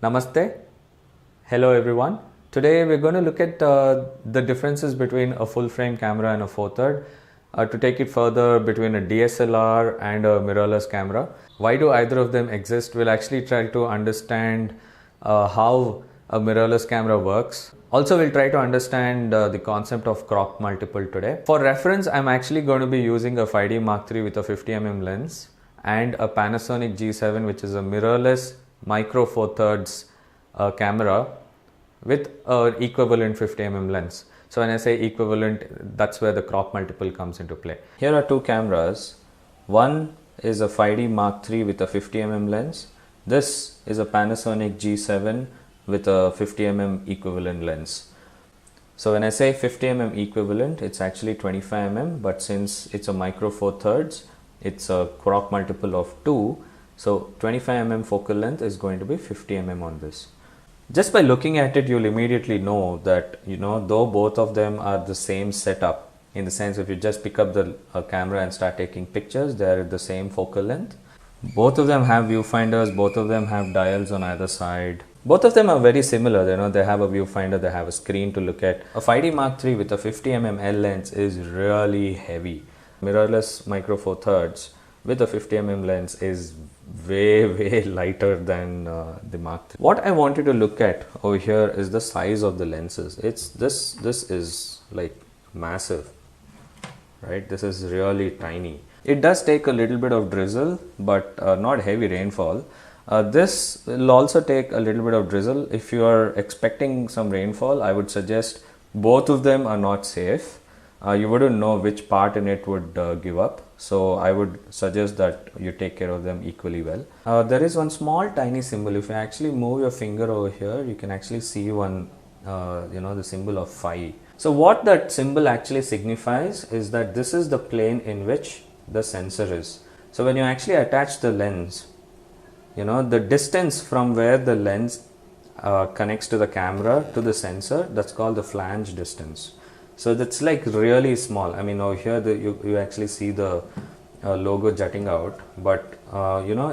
Namaste. Hello everyone. Today we're going to look at the differences between a full frame camera and a 4/3. To take it further, between a DSLR and a mirrorless camera. Why do either of them exist? We'll actually try to understand how a mirrorless camera works. Also, we'll try to understand the concept of crop multiple today. For reference, I'm actually going to be using a 5D Mark III with a 50mm lens and a Panasonic G7, which is a mirrorless micro 4/3 camera with an equivalent 50mm lens. So when I say equivalent, that's where the crop multiple comes into play. Here are two cameras. One is a 5D Mark III with a 50mm lens. This is a Panasonic G7 with a 50mm equivalent lens. So when I say 50mm equivalent, it's actually 25mm, but since it's a micro 4/3, it's a crop multiple of 2. So 25mm focal length is going to be 50mm on this. Just by looking at it, you'll immediately know that, though both of them are the same setup, in the sense if you just pick up the camera and start taking pictures, they're the same focal length. Both of them have viewfinders, both of them have dials on either side. Both of them are very similar, they have a viewfinder, they have a screen to look at. A 5D Mark III with a 50mm L lens is really heavy. Mirrorless micro 4/3 with a 50mm lens is way lighter than the Mark III. What I wanted to look at over here is the size of the lenses. This is like massive, right? This is really tiny. It does take a little bit of drizzle, but not heavy rainfall. This will also take a little bit of drizzle. If you are expecting some rainfall, I would suggest both of them are not safe. You wouldn't know which part in it would give up. So I would suggest that you take care of them equally well. There is one small tiny symbol. If you actually move your finger over here, you can actually see one, the symbol of phi. So what that symbol actually signifies is that this is the plane in which the sensor is. So when you actually attach the lens, the distance from where the lens connects to the camera to the sensor, that's called the flange distance. So that's like really small. I mean, over here you actually see the logo jutting out, but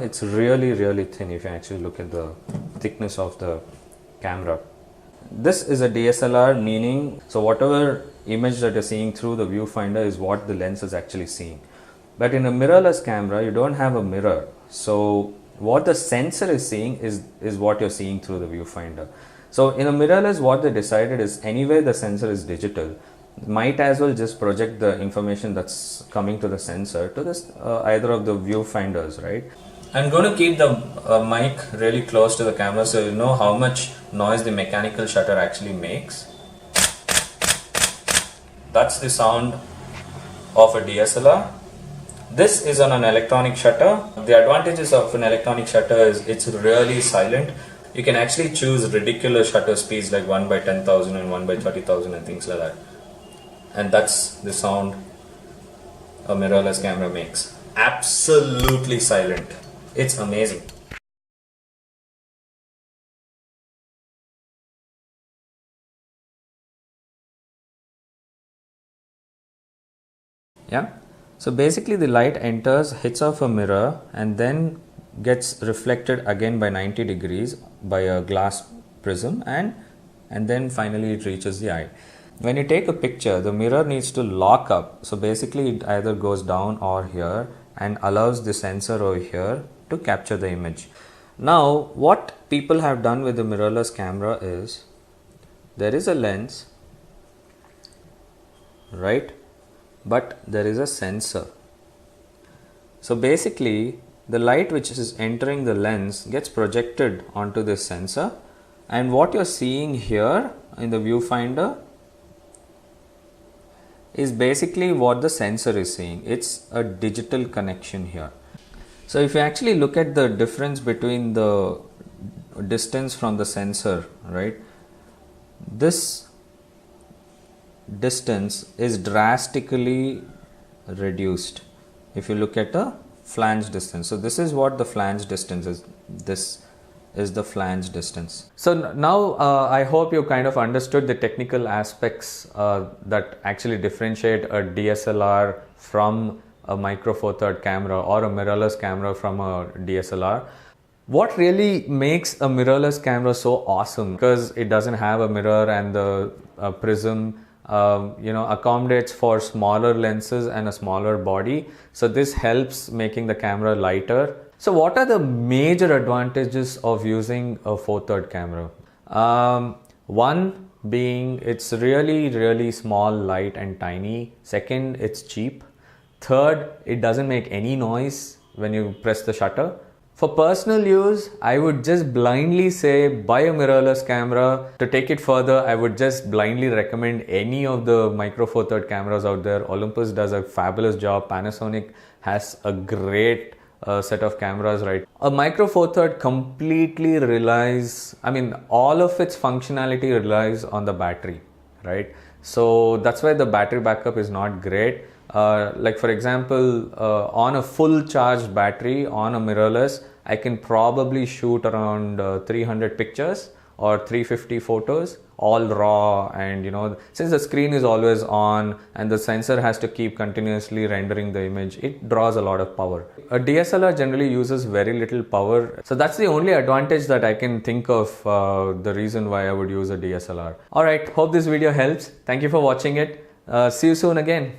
it's really thin if you actually look at the thickness of the camera. This is a DSLR, meaning so whatever image that you're seeing through the viewfinder is what the lens is actually seeing. But in a mirrorless camera, you don't have a mirror. So what the sensor is seeing is what you're seeing through the viewfinder. So in a mirrorless, what they decided is anyway the sensor is digital, might as well just project the information that's coming to the sensor to this either of the viewfinders, right? I'm going to keep the mic really close to the camera so you know how much noise the mechanical shutter actually makes. That's the sound of a DSLR. This is on an electronic shutter. The advantages of an electronic shutter is it's really silent. You can actually choose ridiculous shutter speeds like 1/10,000 and 1/30,000 and things like that. And that's the sound a mirrorless camera makes. Absolutely silent. It's amazing. Yeah. So basically the light enters, hits off a mirror and then gets reflected again by 90 degrees by a glass prism and then finally it reaches the eye. When you take a picture, the mirror needs to lock up. So basically it either goes down or here and allows the sensor over here to capture the image. Now what people have done with the mirrorless camera is there is a lens, right? But there is a sensor. So basically the light which is entering the lens gets projected onto this sensor, and what you're seeing here in the viewfinder is basically what the sensor is seeing. It's a digital connection here. So if you actually look at the difference between the distance from the sensor, right, this distance is drastically reduced if you look at a flange distance. So this is what the flange distance is, this is the flange distance. So now I hope you kind of understood the technical aspects that actually differentiate a DSLR from a micro four third camera or a mirrorless camera from a DSLR. What really makes a mirrorless camera so awesome, because it doesn't have a mirror and the prism accommodates for smaller lenses and a smaller body. So this helps making the camera lighter. So what are the major advantages of using a four third camera? One being it's really small, light and tiny. Second, it's cheap. Third, it doesn't make any noise when you press the shutter. For personal use, I would just blindly say buy a mirrorless camera. To take it further, I would just blindly recommend any of the micro four third cameras out there. Olympus does a fabulous job. Panasonic has a great set of cameras, right? A micro four third completely relies, all of its functionality relies on the battery, right? So that's why the battery backup is not great. Like for example, on a full charged battery on a mirrorless, I can probably shoot around 300 pictures or 350 photos, all raw, and since the screen is always on and the sensor has to keep continuously rendering the image, it draws a lot of power. A DSLR generally uses very little power, so that's the only advantage that I can think of, the reason why I would use a DSLR. Alright, hope this video helps. Thank you for watching it. See you soon again.